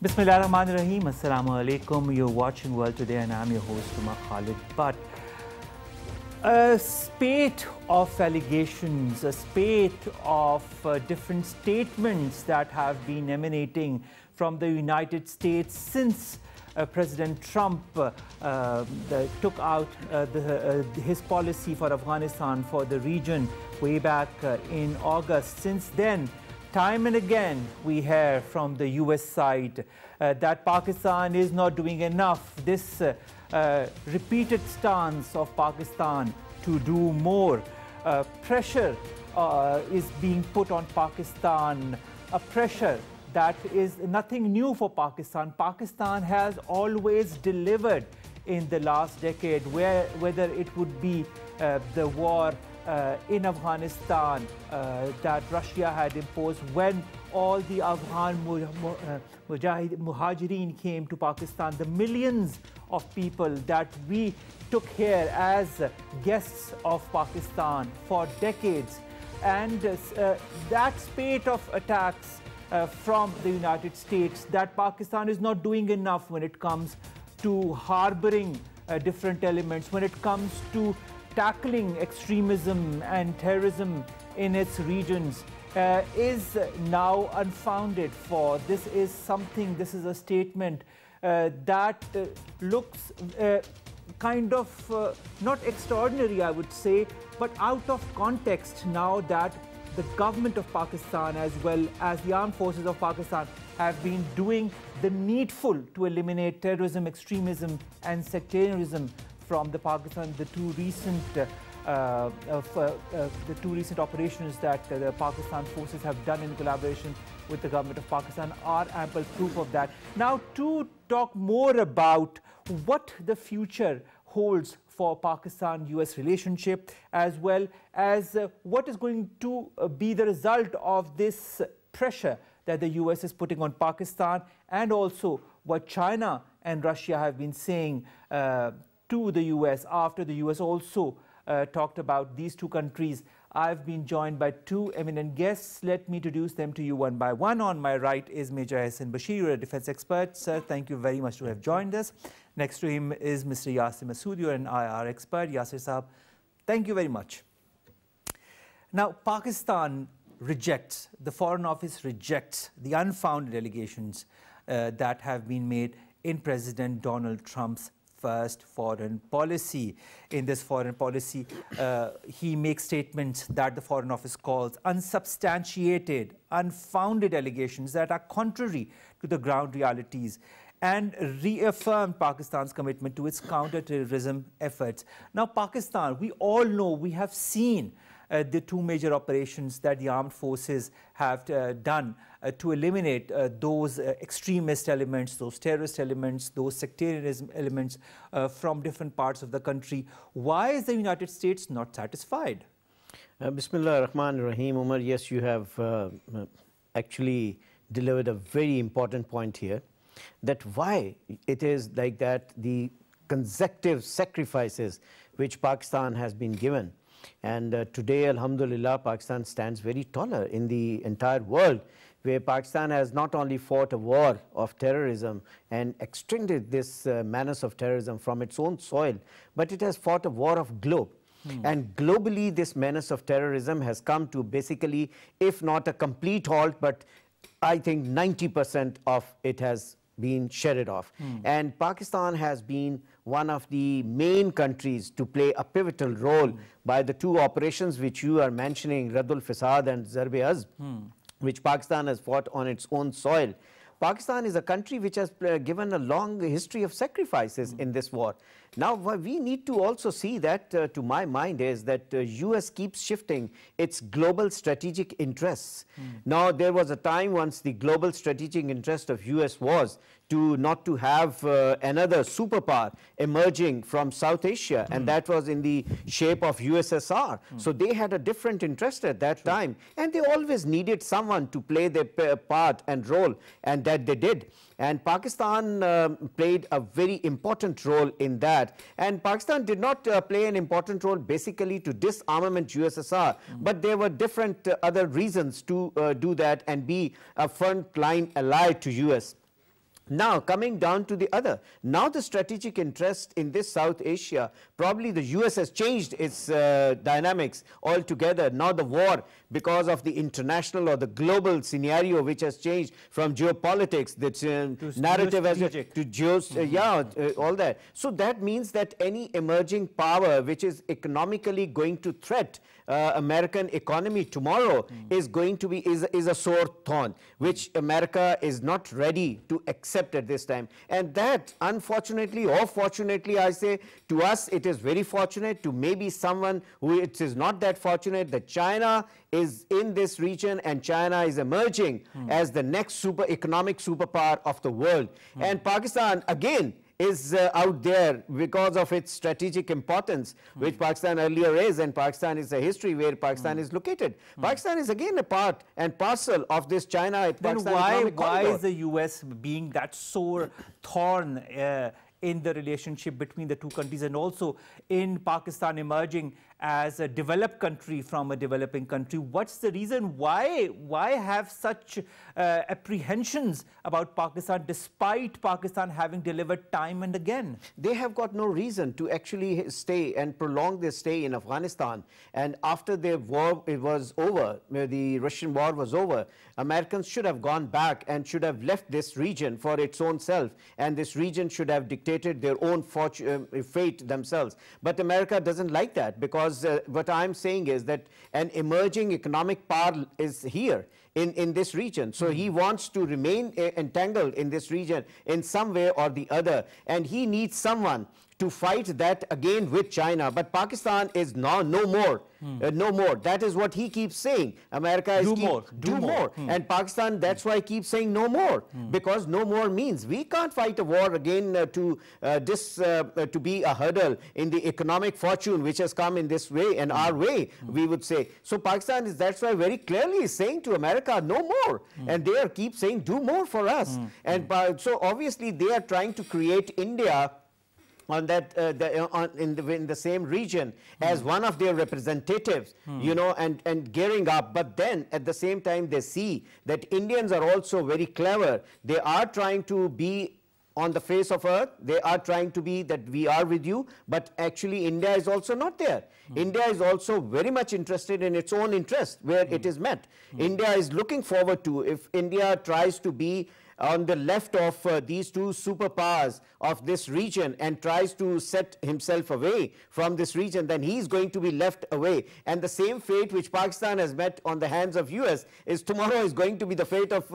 Bismillahirrahmanirrahim. Assalamu alaikum. You're watching World Today and I'm your host, Omer Khalid. But a spate of allegations, a spate of different statements that have been emanating from the United States since President Trump took out his policy for Afghanistan, for the region, way back in August. Since then, time and again, we hear from the US side that Pakistan is not doing enough. This repeated stance of Pakistan to do more. Pressure is being put on Pakistan, a pressure that is nothing new for Pakistan. Pakistan has always delivered in the last decade, whether it would be the war in Afghanistan that Russia had imposed, when all the Afghan muhajireen came to Pakistan, the millions of people that we took here as guests of Pakistan for decades, and that spate of attacks from the United States, that Pakistan is not doing enough when it comes to harboring different elements, when it comes to tackling extremism and terrorism in its regions, is now unfounded. For this is something, this is a statement that looks kind of not extraordinary, I would say, but out of context now that the government of Pakistan as well as the armed forces of Pakistan have been doing the needful to eliminate terrorism, extremism and sectarianism from the Pakistan. The two recent operations that the Pakistan forces have done in collaboration with the government of Pakistan are ample proof of that. Now, to talk more about what the future holds for Pakistan-US relationship, as well as what is going to be the result of this pressure that the US is putting on Pakistan, and also what China and Russia have been saying to the US after the US also talked about these two countries. I've been joined by two eminent guests. Let me introduce them to you one by one. On my right is Major Ahson Bashir, a defense expert. Sir, thank you very much to have joined us. Next to him is Mr. Yasir, Masoor, you're an IR expert. Yasir Saab, thank you very much. Now, Pakistan rejects, the Foreign Office rejects the unfounded allegations that have been made in President Donald Trump's first foreign policy. In this foreign policy, he makes statements that the Foreign Office calls unsubstantiated, unfounded allegations that are contrary to the ground realities, and reaffirmed Pakistan's commitment to its counter-terrorism efforts. Now, Pakistan, we all know, we have seen the two major operations that the armed forces have done to eliminate those extremist elements, those terrorist elements, those sectarianism elements from different parts of the country. Why is the United States not satisfied? Bismillah ar-Rahman ar-Rahim. Omer, yes, you have actually delivered a very important point here, that why it is like that the consecutive sacrifices which Pakistan has been given. And today, alhamdulillah, Pakistan stands very taller in the entire world, where Pakistan has not only fought a war of terrorism and extended this menace of terrorism from its own soil, but it has fought a war of globe. And globally, this menace of terrorism has come to basically, if not a complete halt, but I think 90% of it has been shedded off. And Pakistan has been one of the main countries to play a pivotal role by the two operations which you are mentioning, Radul Fasad and Zarb-e-Azb, which Pakistan has fought on its own soil. Pakistan is a country which has given a long history of sacrifices in this war. Now, what we need to also see that, to my mind, is that US keeps shifting its global strategic interests. Now, there was a time once the global strategic interest of US was to not to have another superpower emerging from South Asia, and that was in the shape of USSR. So they had a different interest at that time, and they always needed someone to play their part and role, and that they did. And Pakistan played a very important role in that. And Pakistan did not play an important role basically to disarmament USSR, but there were different other reasons to do that and be a front line ally to US. Now, coming down to the other, now the strategic interest in this South Asia, probably the US has changed its dynamics altogether. Now the war, because of the international or the global scenario which has changed from geopolitics, the narrative as to all that. So that means that any emerging power which is economically going to threat American economy tomorrow is going to be is a sore thorn, which America is not ready to accept at this time. And that, unfortunately or fortunately, I say, to us it is very fortunate, to maybe someone who it is not that fortunate, that China is in this region and China is emerging as the next economic superpower of the world. And Pakistan, again, is out there because of its strategic importance, which Pakistan earlier is, and Pakistan is a history where Pakistan is located. Pakistan is again a part and parcel of this China. Then why is the US being that sore thorn in the relationship between the two countries, and also in Pakistan emerging as a developed country from a developing country? What's the reason? Why have such apprehensions about Pakistan, despite Pakistan having delivered time and again? They have got no reason to actually stay and prolong their stay in Afghanistan. And after the war was over, the Russian war was over, Americans should have gone back and should have left this region for its own self, and this region should have dictated their own fate themselves. But America doesn't like that, because what I'm saying is that an emerging economic power is here in this region. So he wants to remain entangled in this region in some way or the other, and he needs someone to fight that again with China. But Pakistan is now no more. No more. That is what he keeps saying. America is do more. And Pakistan, that's why, keeps saying no more, because no more means we can't fight a war again to be a hurdle in the economic fortune which has come in this way and our way, we would say. So Pakistan is, that's why, very clearly is saying to America, no more. And they keep saying, do more for us. And so obviously they are trying to create India on that in the same region as one of their representatives, you know, and gearing up. But then at the same time they see that Indians are also very clever. They are trying to be on the face of earth. They are trying to be that we are with you, but actually India is also not there. India is also very much interested in its own interest where it is met. India is looking forward to, if India tries to be on the left of these two superpowers of this region and tries to set himself away from this region, then he is going to be left away. And the same fate which Pakistan has met on the hands of US is tomorrow is going to be the fate of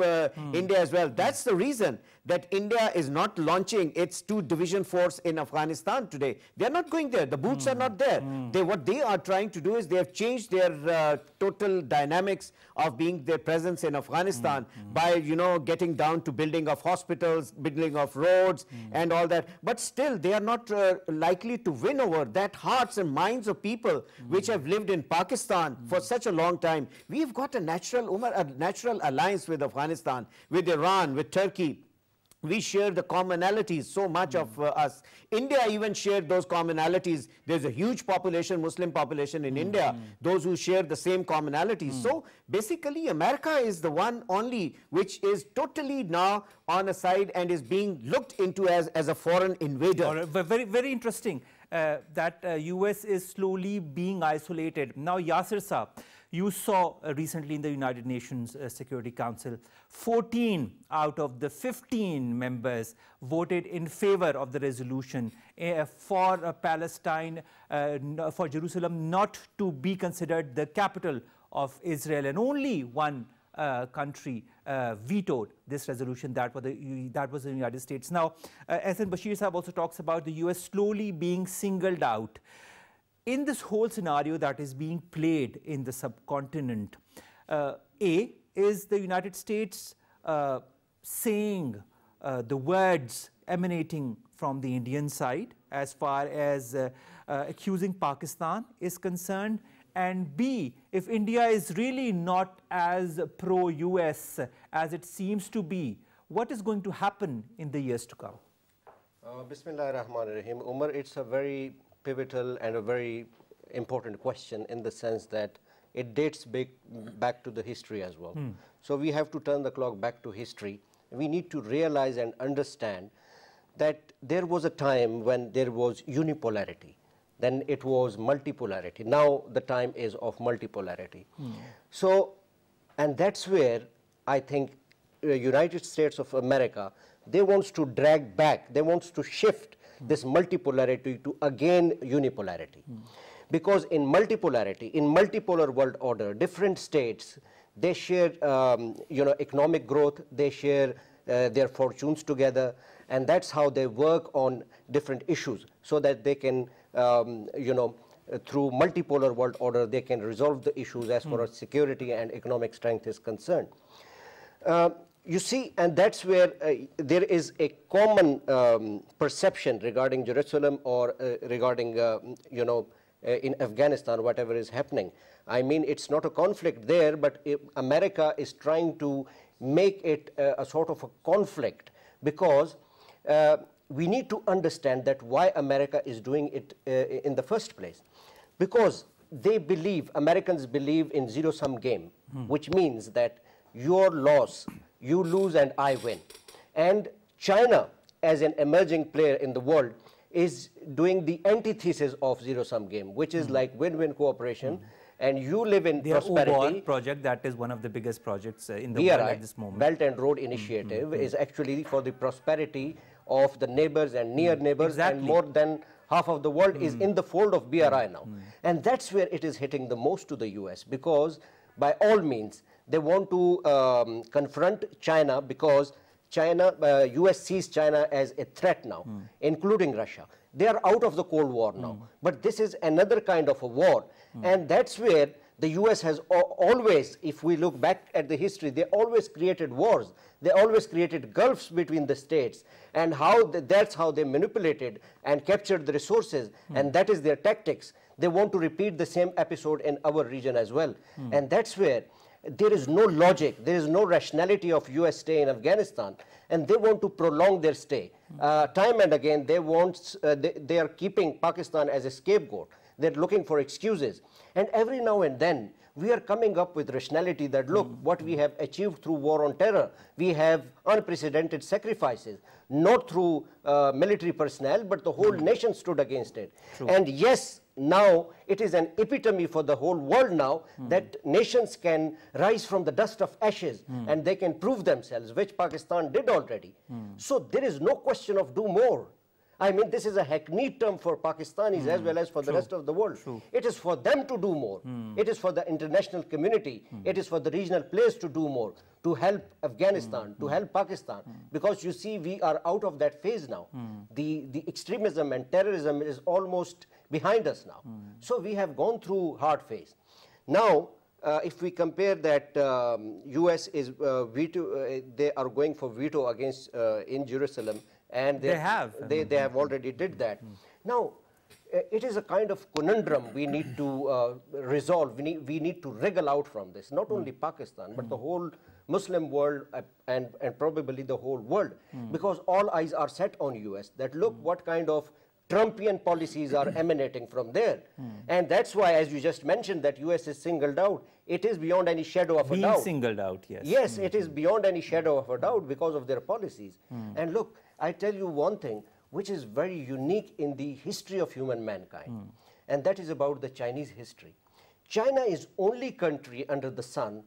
India as well. That's the reason that India is not launching its two-division force in Afghanistan today. They are not going there. The boots are not there. What they are trying to do is they have changed their total dynamics of being their presence in Afghanistan by, you know, getting down to building of hospitals, building of roads and all that. But still they are not likely to win over that hearts and minds of people which have lived in Pakistan for such a long time. We've got a natural alliance with Afghanistan, with Iran, with Turkey. We share the commonalities, so much of us. India even shared those commonalities. There's a huge population, Muslim population in India, those who share the same commonalities. So basically America is the one only which is totally now on a side and is being looked into as a foreign invader. Very, very interesting that US is slowly being isolated. Now, Yasir Saab, you saw recently in the United Nations Security Council, 14 out of the 15 members voted in favor of the resolution for Palestine, for Jerusalem not to be considered the capital of Israel, and only one country vetoed this resolution. That was the United States. Now, Ahson, Bashir Saab also talks about the US slowly being singled out. In this whole scenario that is being played in the subcontinent, is the United States saying the words emanating from the Indian side as far as accusing Pakistan is concerned? And B, if India is really not as pro-US as it seems to be, what is going to happen in the years to come? Bismillah ar-Rahman ar-Rahim. Omer, it's a very pivotal and a very important question in the sense that it dates back to the history as well. So we have to turn the clock back to history we need to realize and understand that there was a time when there was unipolarity. Then it was multipolarity. Now the time is of multipolarity. So, and that's where I think United States of America, they wants to drag back, they wants to shift this multipolarity to again unipolarity. Because in multipolarity, in multipolar world order, different states, they share economic growth, they share their fortunes together, and that's how they work on different issues, so that they can through multipolar world order, they can resolve the issues as far as security and economic strength is concerned. You see, and that's where there is a common perception regarding Jerusalem or regarding, in Afghanistan, whatever is happening. I mean, it's not a conflict there, but America is trying to make it a sort of a conflict, because we need to understand that why America is doing it in the first place. Because they believe, Americans believe in zero-sum game, which means that your loss, you lose and I win. And China, as an emerging player in the world, is doing the antithesis of zero-sum game, which is like win-win cooperation. And you live in prosperity. Omer project, that is one of the biggest projects in the world at this moment. Belt and Road Initiative is actually for the prosperity of the neighbors and near neighbors, and more than half of the world is in the fold of BRI now. And that's where it is hitting the most to the US, because by all means, they want to confront China, because China, US sees China as a threat now, including Russia. They are out of the Cold War now, but this is another kind of a war. And that's where the US has always, if we look back at the history, they always created wars. They always created gulfs between the states, and that's how they manipulated and captured the resources, and that is their tactics. They want to repeat the same episode in our region as well. And that's where there is no logic, there is no rationality of US stay in Afghanistan, and they want to prolong their stay. Time and again, they are keeping Pakistan as a scapegoat. They're looking for excuses. And every now and then, we are coming up with rationality that, look, what we have achieved through war on terror, we have unprecedented sacrifices, not through military personnel, but the whole nation stood against it. And yes, now it is an epitome for the whole world now that nations can rise from the dust of ashes and they can prove themselves, which Pakistan did already. So there is no question of do more. I mean, this is a hackneyed term for Pakistanis as well as for the rest of the world. It is for them to do more. It is for the international community. It is for the regional players to do more, to help Afghanistan, to help Pakistan. Because you see, we are out of that phase now. The extremism and terrorism is almost behind us now. So we have gone through hard phase. Now, if we compare that US is they are going for veto against in Jerusalem, and they have already did that. Now, it is a kind of conundrum we need to resolve. We need to wriggle out from this. Not only Pakistan, but the whole Muslim world and probably the whole world, because all eyes are set on US. That look what kind of Trumpian policies are emanating from there. And that's why, as you just mentioned, that US is singled out. It is beyond any shadow of a doubt. Being singled out, yes. Yes, it is beyond any shadow of a doubt because of their policies. And look, I tell you one thing which is very unique in the history of human mankind, and that is about the Chinese history. China is only country under the sun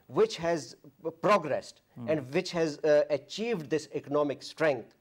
which has progressed and which has achieved this economic strength,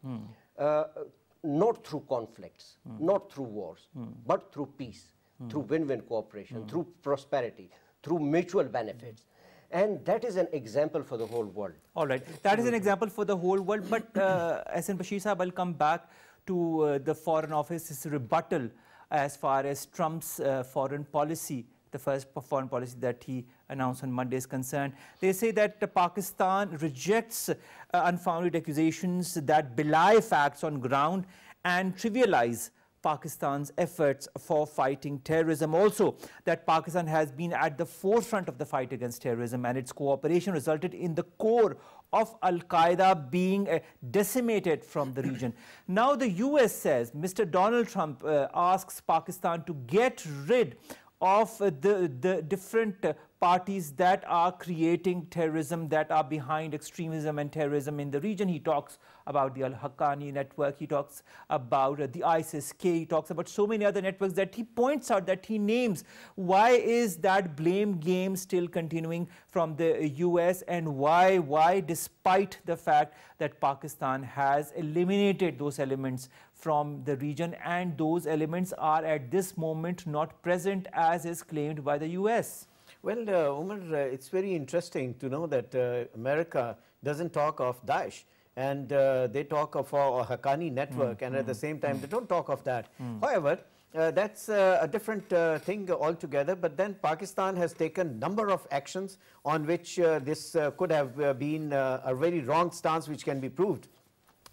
not through conflicts, not through wars, but through peace, through win-win cooperation, through prosperity, through mutual benefits. And that is an example for the whole world. All right, that is an example for the whole world. But Ahson Bashir Sahab, I'll come back to the Foreign Office's rebuttal as far as Trump's foreign policy, the first foreign policy that he announced on Monday is concerned. They say that Pakistan rejects unfounded accusations that belie facts on ground and trivialize Pakistan's efforts for fighting terrorism. Also, that Pakistan has been at the forefront of the fight against terrorism, and its cooperation resulted in the core of Al-Qaeda being decimated from the region. Now the US says Mr. Donald Trump asks Pakistan to get rid of the different parties that are creating terrorism, that are behind extremism and terrorism in the region. He talks about the Al-Haqqani network, he talks about the ISIS-K, he talks about so many other networks that he points out, that he names. Why is that blame game still continuing from the US, and why despite the fact that Pakistan has eliminated those elements from the region, and those elements are at this moment not present as is claimed by the US? Well, Omer, it's very interesting to know that America doesn't talk of Daesh, and they talk of a Haqqani network, and at the same time they don't talk of that. However, that's a different thing altogether, but then Pakistan has taken number of actions on which this could have been a very wrong stance which can be proved.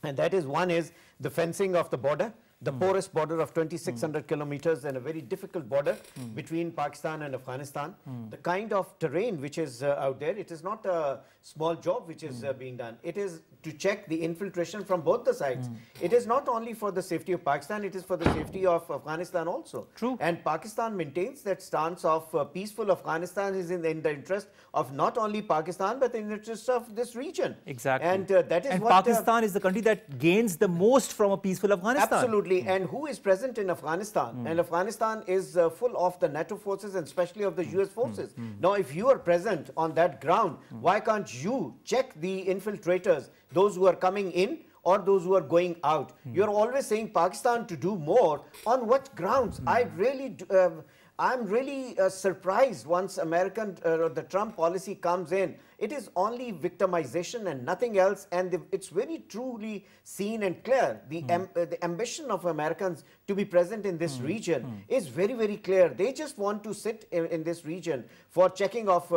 And that is, one is the fencing of the border, the porous border of 2,600 kilometers, and a very difficult border between Pakistan and Afghanistan. The kind of terrain which is out there, it is not a small job which is being done. It is to check the infiltration from both the sides. It is not only for the safety of Pakistan, it is for the safety of Afghanistan also. True. And Pakistan maintains that stance of peaceful Afghanistan is in the interest of not only Pakistan, but in the interest of this region. Exactly. And that is what Pakistan is the country that gains the most from a peaceful Afghanistan. Absolutely. And who is present in Afghanistan? And Afghanistan is full of the NATO forces, and especially of the US forces. Now, if you are present on that ground, why can't you check the infiltrators, those who are coming in or those who are going out? You're always saying Pakistan to do more. On what grounds? I'm really surprised once the Trump policy comes in. It is only victimization and nothing else, and it's very truly seen and clear. The ambition of Americans to be present in this region is very, very clear. They just want to sit in this region for checking of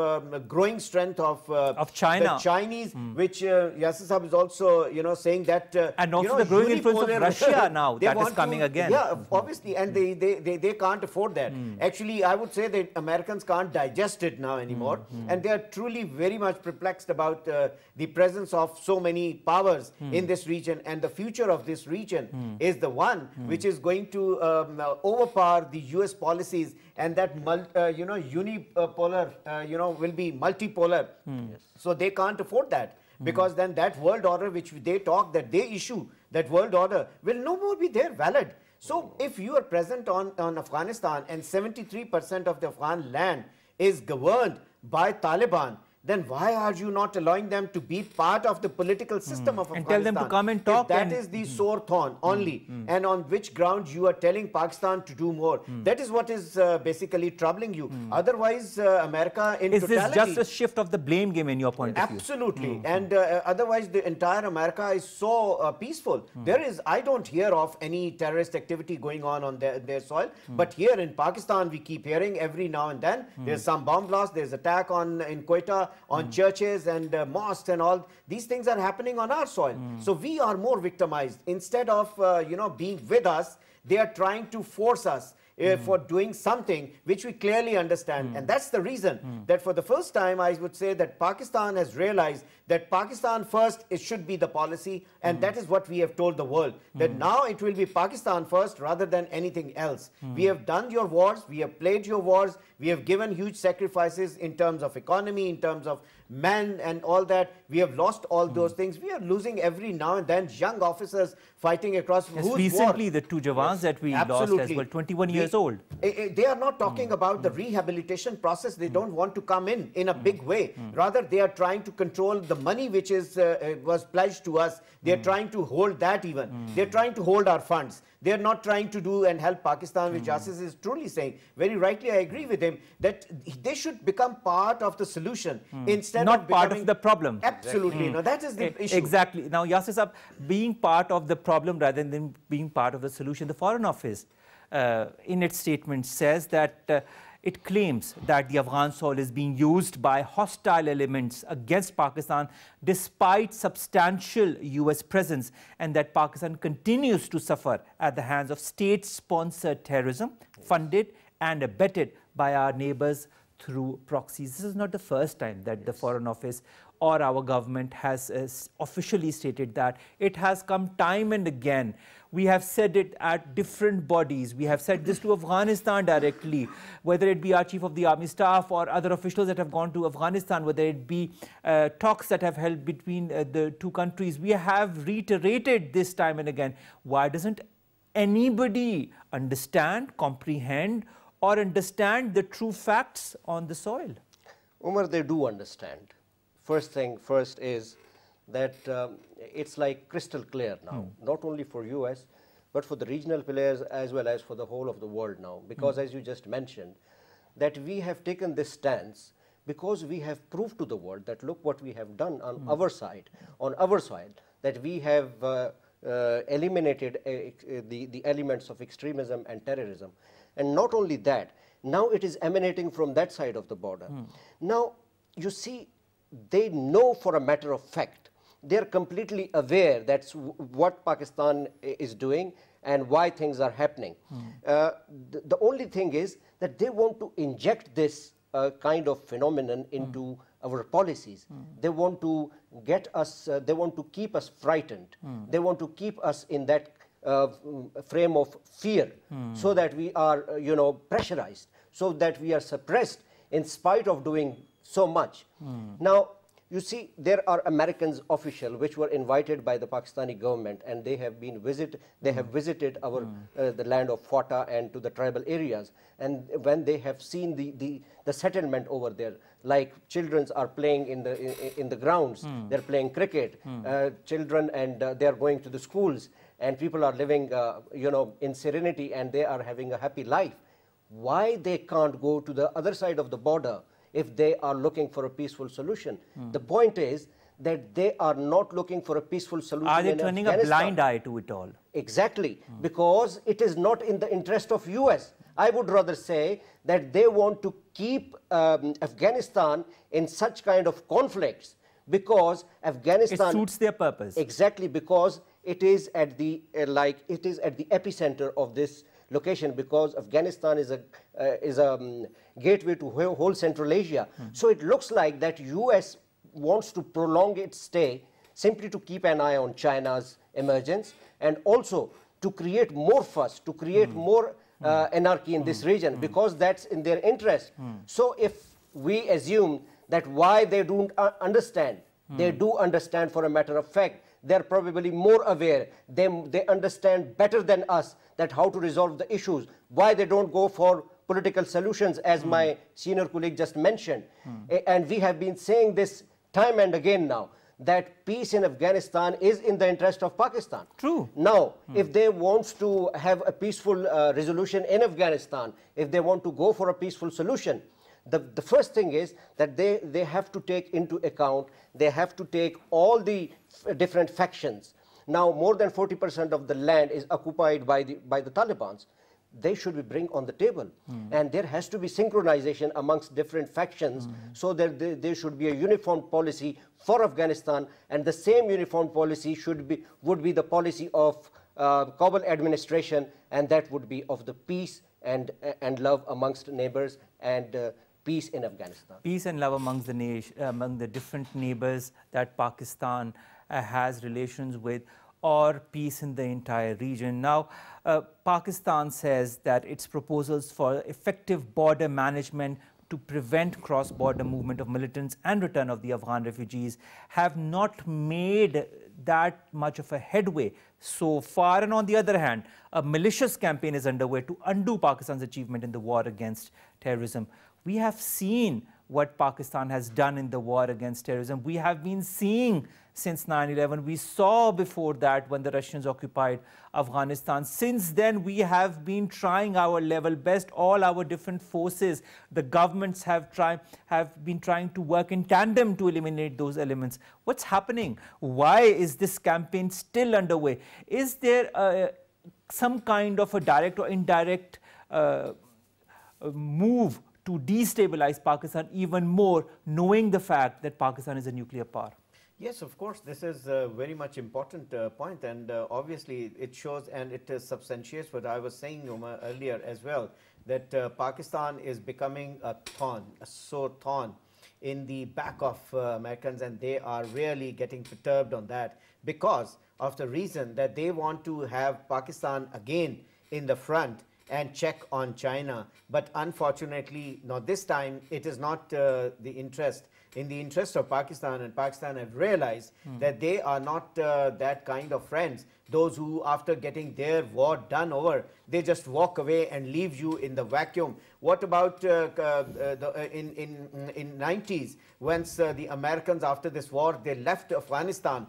growing strength of China, the Chinese, which Yasir Sahab is also saying that and also the growing influence of Russia now that is coming again. Yeah, obviously, and they can't afford that. Actually, I would say that Americans can't digest it now anymore, and they are truly very much perplexed about the presence of so many powers in this region, and the future of this region is the one which is going to overpower the US policies, and that unipolar will be multipolar. So they can't afford that, because then that world order which they talk, that they issue, that world order will no more be there valid. So if you are present on Afghanistan, and 73% of the Afghan land is governed by Taliban, then why are you not allowing them to be part of the political system of Afghanistan? And tell them to come and talk. If that is the sore thorn only, and on which ground you are telling Pakistan to do more. That is what is basically troubling you. Otherwise, America in totality... Is this just a shift of the blame game in your point of view? Absolutely. And otherwise, the entire America is so peaceful. I don't hear of any terrorist activity going on their soil. But here in Pakistan, we keep hearing every now and then, there's some bomb blast, there's attack in Quetta, on churches and mosques and all. These things are happening on our soil. So we are more victimized. Instead of, being with us, they are trying to force us for doing something which we clearly understand. And that's the reason that for the first time, I would say that Pakistan has realized that Pakistan first, it should be the policy. And that is what we have told the world, that now it will be Pakistan first rather than anything else. We have done your wars, we have played your wars, we have given huge sacrifices in terms of economy, in terms of men and all that. We have lost all those things. We are losing every now and then young officers fighting across. Yes, recently, the two Jawans that we lost as well, 21 years old. They are not talking about the rehabilitation process. They don't want to come in a big way. Rather, they are trying to control the money which was pledged to us. They are trying to hold that even. They are trying to hold our funds. They are not trying to do and help Pakistan, which Yasir is truly saying. Very rightly, I agree with him, that they should become part of the solution instead not of part of the problem. Absolutely. No, that is the issue. Exactly. Now, Yasir Sahab, being part of the problem rather than being part of the solution, the Foreign Office, in its statement, says that it claims that the Afghan soil is being used by hostile elements against Pakistan despite substantial US presence, and that Pakistan continues to suffer at the hands of state-sponsored terrorism, funded and abetted by our neighbors through proxies. This is not the first time that the Foreign Office or our government has officially stated that. It has come time and again. We have said it at different bodies. We have said this to Afghanistan directly, whether it be our Chief of the Army Staff or other officials that have gone to Afghanistan, whether it be talks that have held between the two countries. We have reiterated this time and again. Why doesn't anybody understand, comprehend, or understand the true facts on the soil? Omer, they do understand. First is that it's like crystal clear now, not only for US, but for the regional players as well as for the whole of the world now. Because as you just mentioned, that we have taken this stance because we have proved to the world that look what we have done on our side, that we have eliminated the elements of extremism and terrorism. And not only that, now it is emanating from that side of the border. Now, you see, they know for a matter of fact, they're completely aware that's what Pakistan is doing and why things are happening. The only thing is that they want to inject this kind of phenomenon into our policies. They want to get us, they want to keep us frightened. They want to keep us in that frame of fear so that we are, pressurized, so that we are suppressed in spite of doing so much. Now, you see, there are Americans officials which were invited by the Pakistani government, and they have been visited our the land of Fata and to the tribal areas. And when they have seen the settlement over there, like children are playing in the grounds, they're playing cricket, children, and they are going to the schools, and people are living, in serenity, and they are having a happy life. Why they can't go to the other side of the border if they are looking for a peaceful solution? The point is that they are not looking for a peaceful solution. Are they turning a blind eye to it all? Exactly, because it is not in the interest of US. I would rather say that they want to keep Afghanistan in such kind of conflicts because Afghanistan... It suits their purpose. Exactly, because it is at the epicenter of this location, because Afghanistan is a gateway to whole Central Asia. So it looks like that US wants to prolong its stay simply to keep an eye on China's emergence and also to create more fuss, to create more anarchy in this region, because that's in their interest. So if we assume that why they don't understand, they do understand for a matter of fact. They're probably more aware. They understand better than us that how to resolve the issues, why they don't go for political solutions, as my senior colleague just mentioned. And we have been saying this time and again now, that peace in Afghanistan is in the interest of Pakistan. True. Now, if they want to have a peaceful resolution in Afghanistan, if they want to go for a peaceful solution, the first thing is that they have to take into account, they have to take all the different factions. Now, more than 40% of the land is occupied by the Taliban. They should be bring on the table. And there has to be synchronization amongst different factions so that there should be a uniform policy for Afghanistan, and the same uniform policy would be the policy of Kabul administration, and that would be of the peace and love amongst neighbors and peace in Afghanistan. Peace and love amongst among the different neighbors that Pakistan has relations with, or peace in the entire region. Now, Pakistan says that its proposals for effective border management to prevent cross-border movement of militants and return of the Afghan refugees have not made that much of a headway so far. And on the other hand, a malicious campaign is underway to undo Pakistan's achievement in the war against terrorism. We have seen what Pakistan has done in the war against terrorism. We have been seeing since 9/11. We saw before that when the Russians occupied Afghanistan. Since then, we have been trying our level best. All our different forces, the governments have been trying to work in tandem to eliminate those elements. What's happening? Why is this campaign still underway? Is there some kind of a direct or indirect move to destabilize Pakistan even more, knowing the fact that Pakistan is a nuclear power? Yes, of course, this is a very much important point, and obviously it shows and it substantiates what I was saying earlier as well, that Pakistan is becoming a thorn, a sore thorn in the back of Americans, and they are really getting perturbed on that because of the reason that they want to have Pakistan again in the front and check on China. But unfortunately, not this time, it is not in the interest of Pakistan, and Pakistan have realized that they are not that kind of friends. Those who, after getting their war done over, they just walk away and leave you in the vacuum. What about in 90s, once the Americans, after this war, they left Afghanistan?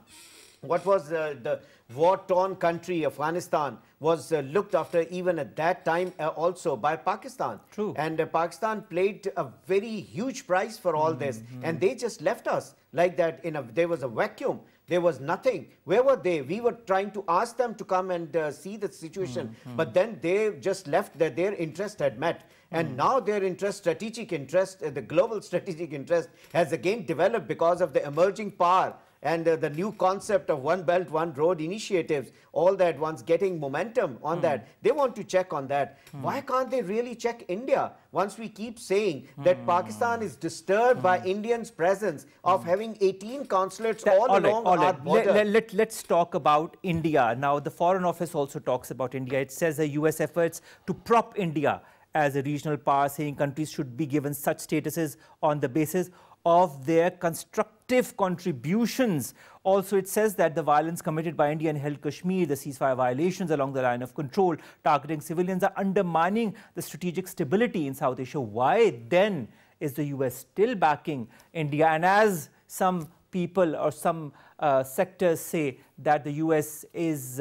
What was the war-torn country, Afghanistan, was looked after even at that time also by Pakistan. True. And Pakistan paid a very huge price for all this. And they just left us like that. There was a vacuum. There was nothing. Where were they? We were trying to ask them to come and see the situation. But then they just left that their interest had met. And now their interest, strategic interest, the global strategic interest has again developed because of the emerging power and the new concept of One Belt, One Road initiatives, all that once getting momentum on that. They want to check on that. Why can't they really check India? Once we keep saying that Pakistan is disturbed by Indians' presence of having 18 consulates all along our border. Let's talk about India. Now, the Foreign Office also talks about India. It says the US efforts to prop India as a regional power, saying countries should be given such statuses on the basis of their constructive contributions. Also, it says that the violence committed by India in held Kashmir, the ceasefire violations along the line of control, targeting civilians, are undermining the strategic stability in South Asia. Why then is the US still backing India? And as some people or some sectors say that the US is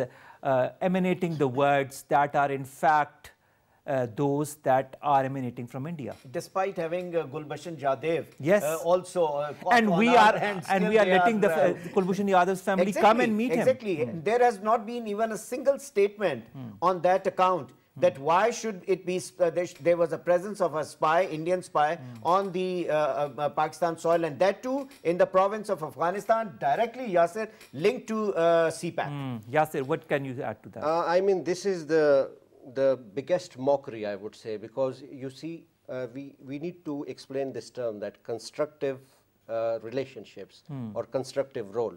emanating the words that are in fact those that are emanating from India, despite having Gulbashan Yadav, yes, also, and we are letting the Gulbashan Yadav's family come and meet him. Exactly, there has not been even a single statement on that account. That why should it be, there was a presence of a spy, Indian spy, on the Pakistan soil, and that too in the province of Afghanistan, directly, Yasir, linked to CPAC. Yasir, what can you add to that? I mean, this is the biggest mockery, I would say, because you see, we need to explain this term, that constructive relationships or constructive role.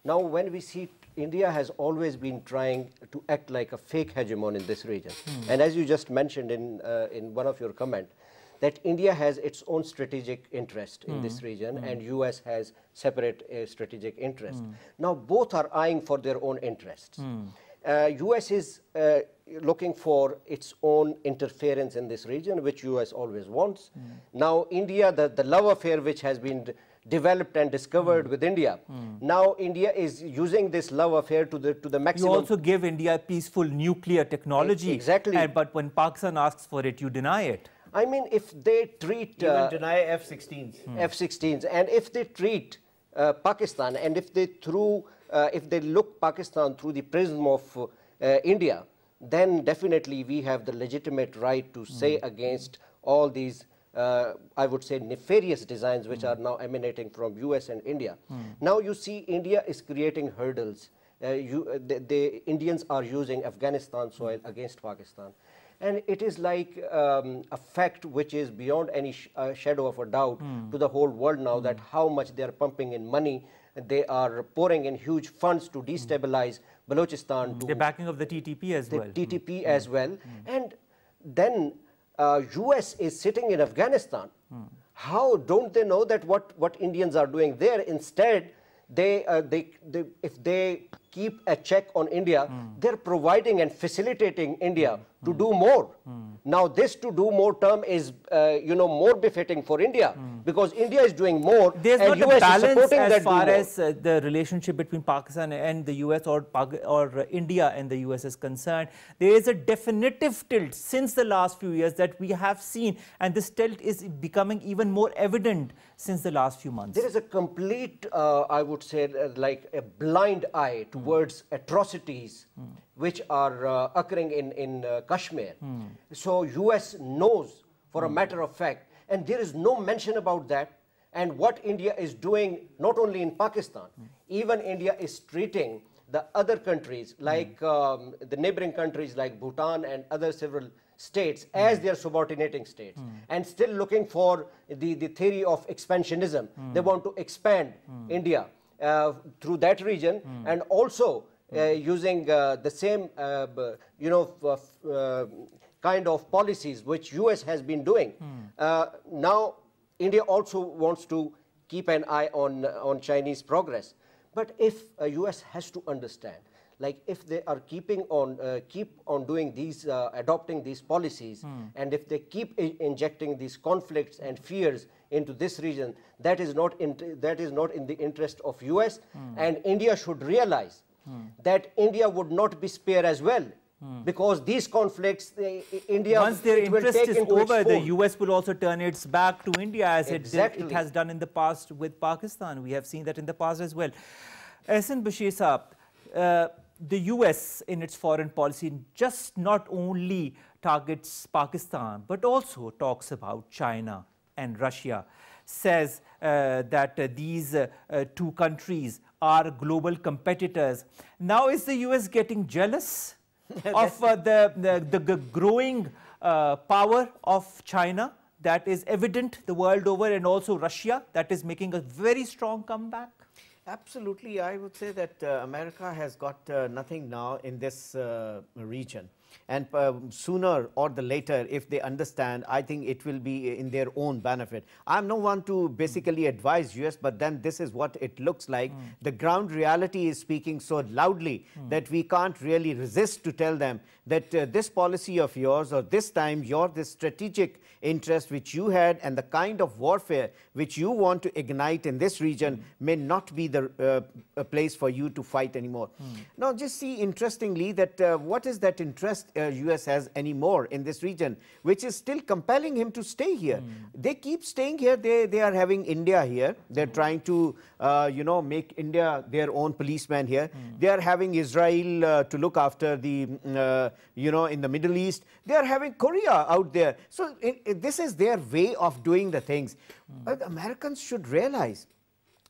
Now, when we see India has always been trying to act like a fake hegemon in this region. And as you just mentioned in one of your comments, that India has its own strategic interest in this region and US has separate strategic interest. Now, both are eyeing for their own interests. US is looking for its own interference in this region, which US always wants. Now, India, the love affair which has been developed and discovered with India, now India is using this love affair to the maximum. You also give India peaceful nuclear technology. Exactly. But when Pakistan asks for it, you deny it. I mean, if they treat... Even deny F-16s. F-16s. And if they treat Pakistan, and if they look Pakistan through the prism of India, then definitely we have the legitimate right to say against all these, I would say, nefarious designs which are now emanating from US and India. Now you see India is creating hurdles. The Indians are using Afghanistan soil against Pakistan. And it is like a fact which is beyond any shadow of a doubt to the whole world now, that how much they are pumping in money. They are pouring in huge funds to destabilize Balochistan. The backing of the TTP as well. The TTP as well. And then US is sitting in Afghanistan. How don't they know that what Indians are doing there? Instead, if they keep a check on India, they're providing and facilitating India to do more. Now, this to do more term is, more befitting for India, because India is doing more. There's and not US a balance is as that far as the relationship between Pakistan and the US or India and the US is concerned. There is a definitive tilt since the last few years that we have seen, and this tilt is becoming even more evident since the last few months. There is a complete, I would say, like a blind eye towards atrocities which are occurring in Kashmir. So US knows for a matter of fact, and there is no mention about that. And what India is doing, not only in Pakistan, even India is treating the other countries, like the neighboring countries like Bhutan and other several states as their subordinating states and still looking for the theory of expansionism. They want to expand India through that region and also using the same, kind of policies which US has been doing. Now, India also wants to keep an eye on Chinese progress. But if US has to understand, like if they are keep on doing these, adopting these policies, and if they keep injecting these conflicts and fears into this region, that is not in the interest of US, and India should realize that India would not be spared as well. Because these conflicts, India, once their interest is over, the US will also turn its back to India as it has done in the past with Pakistan. We have seen that in the past as well. Ahson Bashir Saab, the US in its foreign policy just not only targets Pakistan, but also talks about China and Russia, says that these two countries are global competitors. Now, is the US getting jealous of the growing power of China that is evident the world over, and also Russia that is making a very strong comeback? Absolutely. I would say that America has got nothing now in this region. And sooner or the later, if they understand, I think it will be in their own benefit. I'm no one to basically advise US, but then this is what it looks like. The ground reality is speaking so loudly that we can't really resist to tell them that this policy of yours, or this time this strategic interest which you had and the kind of warfare which you want to ignite in this region may not be the place for you to fight anymore. Now, just see interestingly that what is that interest US has anymore in this region, which is still compelling him to stay here. They keep staying here. They are having India here. They're trying to, make India their own policeman here. They are having Israel to look after the, in the Middle East. They are having Korea out there. So this is their way of doing the things. But Americans should realize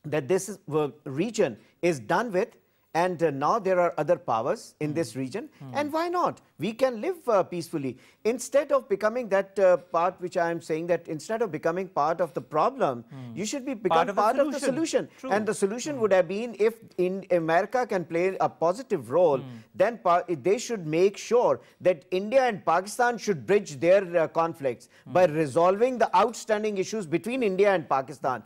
that this region is done with, and now there are other powers in this region, and why not? We can live peacefully. Instead of becoming that part which I am saying, that instead of becoming part of the problem, you should become part of the solution. And the solution would have been, if America can play a positive role, then they should make sure that India and Pakistan should bridge their conflicts by resolving the outstanding issues between India and Pakistan,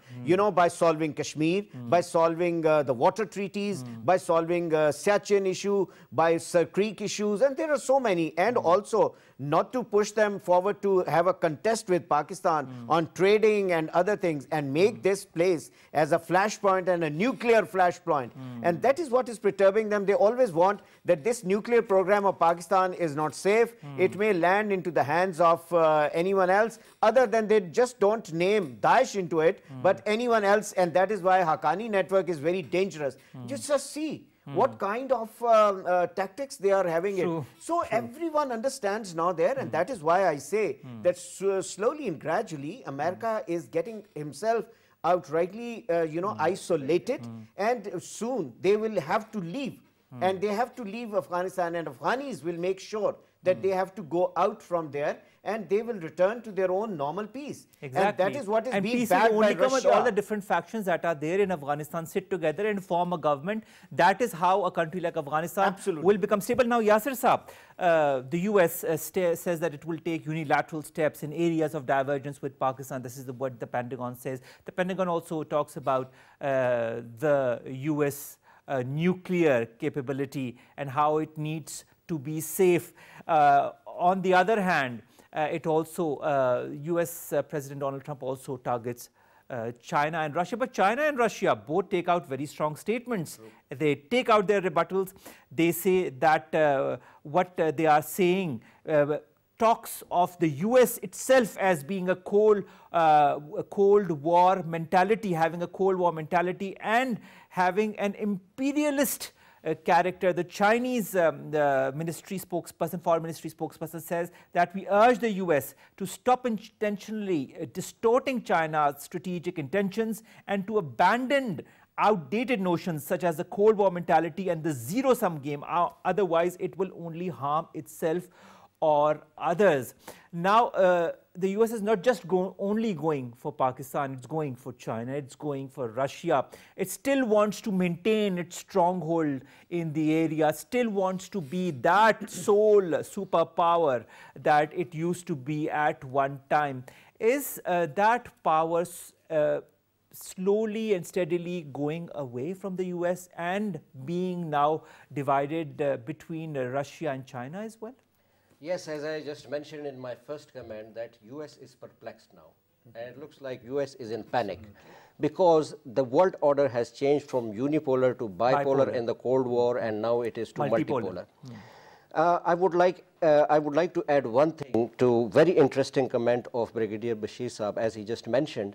by solving Kashmir, by solving the water treaties, by solving Siachen issue, by Sir Creek issues, and there are so many, and also not to push them forward to have a contest with Pakistan on trading and other things, and make this place as a flashpoint and a nuclear flashpoint. And that is what is perturbing them. They always want that this nuclear program of Pakistan is not safe. It may land into the hands of anyone else, other than they just don't name Daesh into it, but anyone else. And that is why Haqqani network is very dangerous. Just see what kind of tactics they are having. So everyone understands now there, and that is why I say that slowly and gradually America is getting himself outrightly isolated, and soon they will have to leave, and they have to leave Afghanistan, and Afghanis will make sure that they have to go out from there, and they will return to their own normal peace. Exactly. And that is what is being peace backed will only by come with Russia. all the different factions that are there in Afghanistan sit together and form a government. That is how a country like Afghanistan will become stable. Now, Yasir Saab, the US says that it will take unilateral steps in areas of divergence with Pakistan. This is what the Pentagon says. The Pentagon also talks about the US nuclear capability and how it needs to be safe. On the other hand, it also, US President Donald Trump also targets China and Russia. But China and Russia both take out very strong statements. They take out their rebuttals. They say that what they are saying talks of the US itself as being a Cold War mentality, having a Cold War mentality, and having an imperialist character. The Chinese ministry spokesperson, foreign ministry spokesperson, says that we urge the US to stop intentionally distorting China's strategic intentions and to abandon outdated notions such as the Cold War mentality and the zero-sum game. Otherwise, it will only harm itself or others. Now, the US is not just only going for Pakistan, it's going for China, it's going for Russia. It still wants to maintain its stronghold in the area, still wants to be that sole superpower that it used to be at one time. Is that power slowly and steadily going away from the US and being now divided between Russia and China as well? Yes, as I just mentioned in my first comment, that US is perplexed now. And it looks like US is in panic because the world order has changed from unipolar to bipolar in the Cold War, and now it is to multipolar. I would like to add one thing to very interesting comment of Brigadier Bashir Saab, as he just mentioned,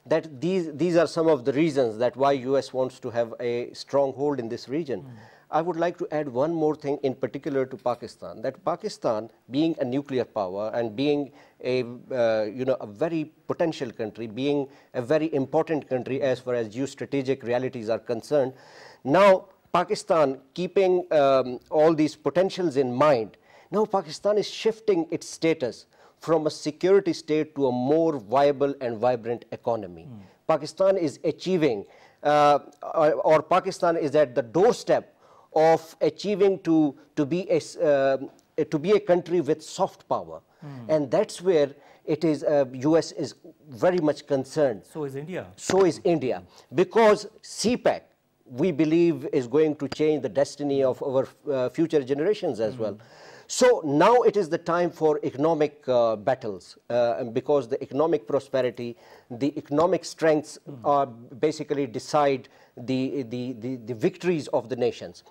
that these are some of the reasons that why US wants to have a stronghold in this region. I would like to add one more thing in particular to Pakistan, that Pakistan, being a nuclear power and being a a very potential country, being a very important country as far as geostrategic realities are concerned, now Pakistan, keeping all these potentials in mind, now Pakistan is shifting its status from a security state to a more viable and vibrant economy. Pakistan is achieving, or Pakistan is at the doorstep of achieving to be a country with soft power, and that's where it is. US is very much concerned. So is India. So is India, because CPEC, we believe, is going to change the destiny of our future generations as well. So now it is the time for economic battles, because the economic prosperity, the economic strengths basically decide the victories of the nations.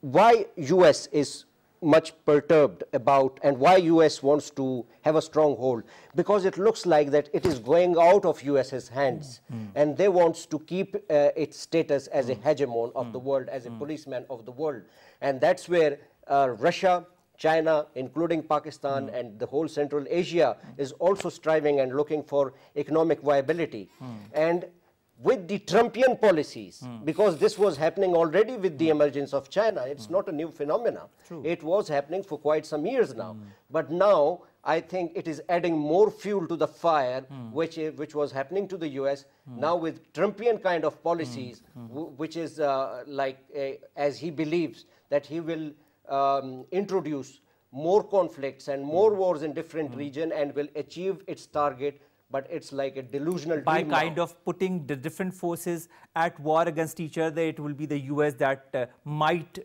Why US is much perturbed about, and why US wants to have a stronghold, because it looks like that it is going out of US's hands, and they want to keep its status as a hegemon of the world, as a policeman of the world. And that's where Russia, China, including Pakistan, and the whole Central Asia is also striving and looking for economic viability. And with the Trumpian policies, because this was happening already with the emergence of China, it's not a new phenomenon. It was happening for quite some years now. But now I think it is adding more fuel to the fire, which was happening to the US. Now with Trumpian kind of policies, which is as he believes that he will introduce more conflicts and more wars in different regions and will achieve its target, but it's like a delusional by dream kind now. of putting the different forces at war against each other. It will be the US that might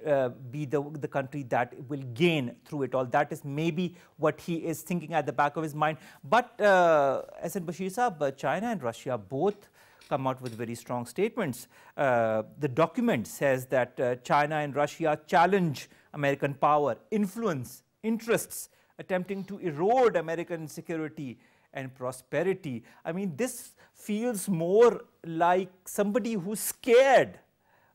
be the country that will gain through it all. That is maybe what he is thinking at the back of his mind. But Ahson Bashir Saab, China and Russia both come out with very strong statements. The document says that China and Russia challenge American power, influence, interests, attempting to erode American security and prosperity. I mean, this feels more like somebody who's scared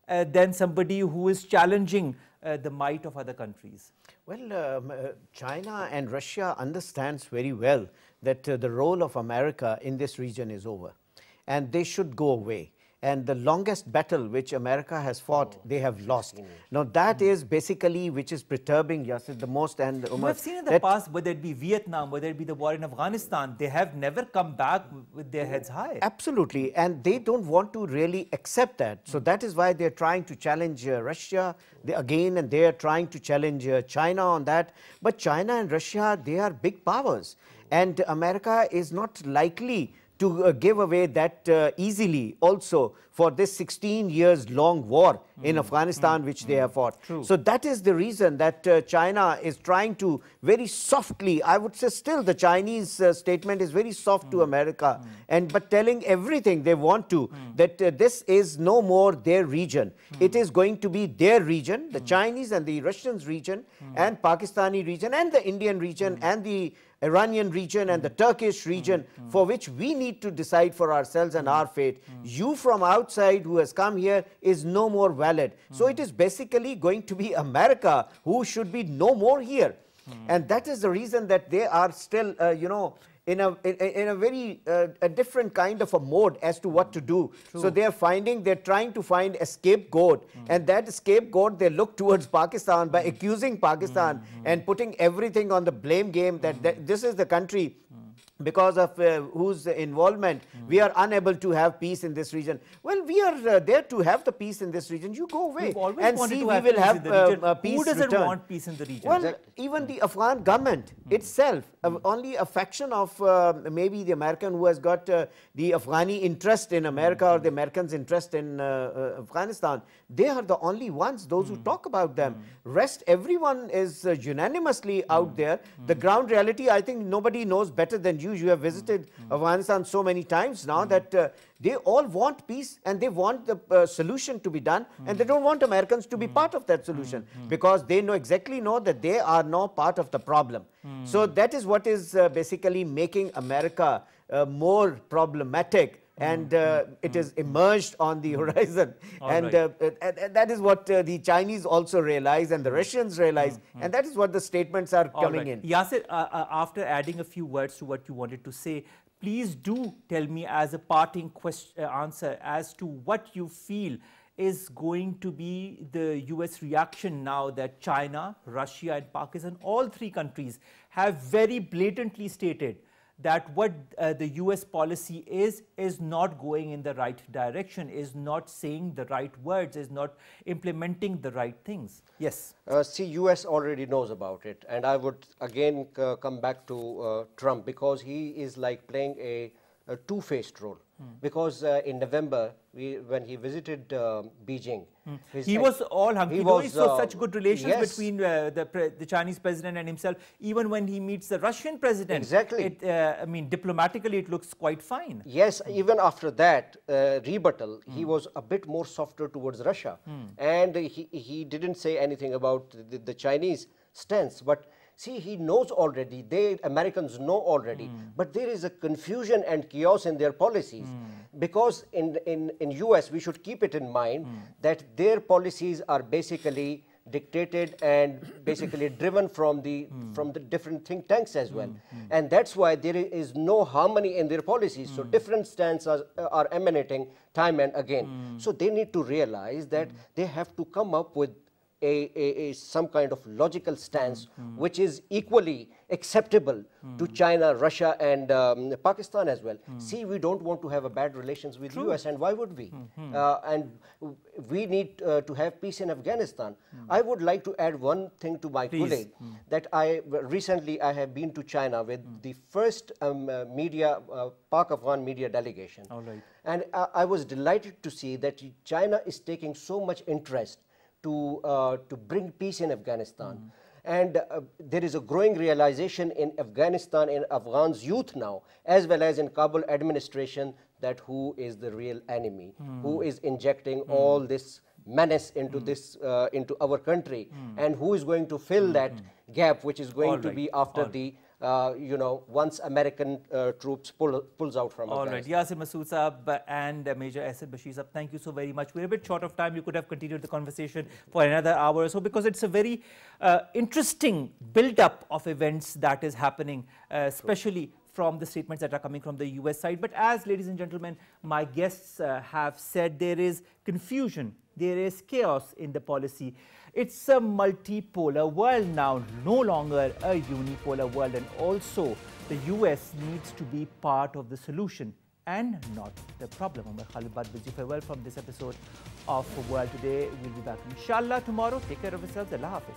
than somebody who is challenging the might of other countries. Well, China and Russia understands very well that the role of America in this region is over, and they should go away. And the longest battle which America has fought, they have lost. Now that is basically which is perturbing Yasir the most. And we have seen in the past, whether it be Vietnam, whether it be the war in Afghanistan, they have never come back with their heads high. Absolutely, and they don't want to really accept that. So that is why they're trying to challenge Russia again, and they are trying to challenge China on that. But China and Russia, they are big powers, and America is not likely to give away that easily also for this 16 years long war in Afghanistan which they have fought. So that is the reason that China is trying to very softly, I would say still the Chinese statement is very soft to America, but telling everything they want to, that this is no more their region. It is going to be their region, the Chinese and the Russians region and Pakistani region and the Indian region and the Iranian region and the Turkish region, for which we need to decide for ourselves and our fate. You from outside who has come here is no more valid. So it is basically going to be America who should be no more here. And that is the reason that they are still, in a very a different kind of a mode as to what to do. True. So they're trying to find a scapegoat, and that scapegoat they look towards Pakistan by accusing Pakistan and putting everything on the blame game that this is the country because of whose involvement we are unable to have peace in this region. Well, we are there to have the peace in this region. You go away and see we will have peace. Who doesn't return. want peace in the region? Well, even the Afghan government itself, only a faction of maybe the American who has got the Afghani interest in America or the Americans' interest in Afghanistan, they are the only ones, those who talk about them. Rest, everyone is unanimously out there. The ground reality, I think nobody knows better than you. You have visited Afghanistan so many times now that they all want peace and they want the solution to be done, and they don't want Americans to be part of that solution because they exactly know that they are no part of the problem. So that is what is basically making America more problematic, and it is emerged on the horizon. And that is what the Chinese also realize and the Russians realize, and that is what the statements are coming in. Yasir, after adding a few words to what you wanted to say, please do tell me as a parting answer as to what you feel is going to be the US reaction now that China, Russia and Pakistan, all three countries have very blatantly stated that what the US policy is not going in the right direction, is not saying the right words, is not implementing the right things. Yes. See, US already knows about it, and I would again come back to Trump, because he is like playing a two-faced role. Because in November, when he visited Beijing, he was all hunky-dory, so such good relations between the Chinese president and himself. Even when he meets the Russian president, exactly. I mean, diplomatically, it looks quite fine. Yes, even after that rebuttal, he was a bit more softer towards Russia, and he didn't say anything about the Chinese stance, but see, he knows already, Americans know already, but there is a confusion and chaos in their policies. Because in US, we should keep it in mind that their policies are basically dictated and basically driven from the different think tanks as well. And that's why there is no harmony in their policies. So different stances are emanating time and again. So they need to realize that they have to come up with some kind of logical stance which is equally acceptable to China, Russia and Pakistan as well. See, we don't want to have a bad relations with US, and why would we? And we need to have peace in Afghanistan. I would like to add one thing to my colleague, that recently I have been to China with the first Pak-Afghan media delegation. And I was delighted to see that China is taking so much interest to bring peace in Afghanistan. And there is a growing realization in Afghanistan, in Afghans youth now, as well as in Kabul administration, that who is the real enemy, who is injecting all this menace into into our country, and who is going to fill that gap, which is going to be after the once American troops pulls out from Afghanistan. All right, Yasir Masoor Saab and Major Ahson Bashir Saab, thank you so very much. We're a bit short of time. You could have continued the conversation for another hour or so, because it's a very interesting build-up of events that is happening, especially from the statements that are coming from the US side. But as, ladies and gentlemen, my guests have said, there is confusion, there is chaos in the policy. It's a multipolar world now, no longer a unipolar world, and also the US needs to be part of the solution and not the problem. Omer, Khalid bids you farewell from this episode of World Today. We'll be back inshallah tomorrow. Take care of yourselves. Allah Hafiz.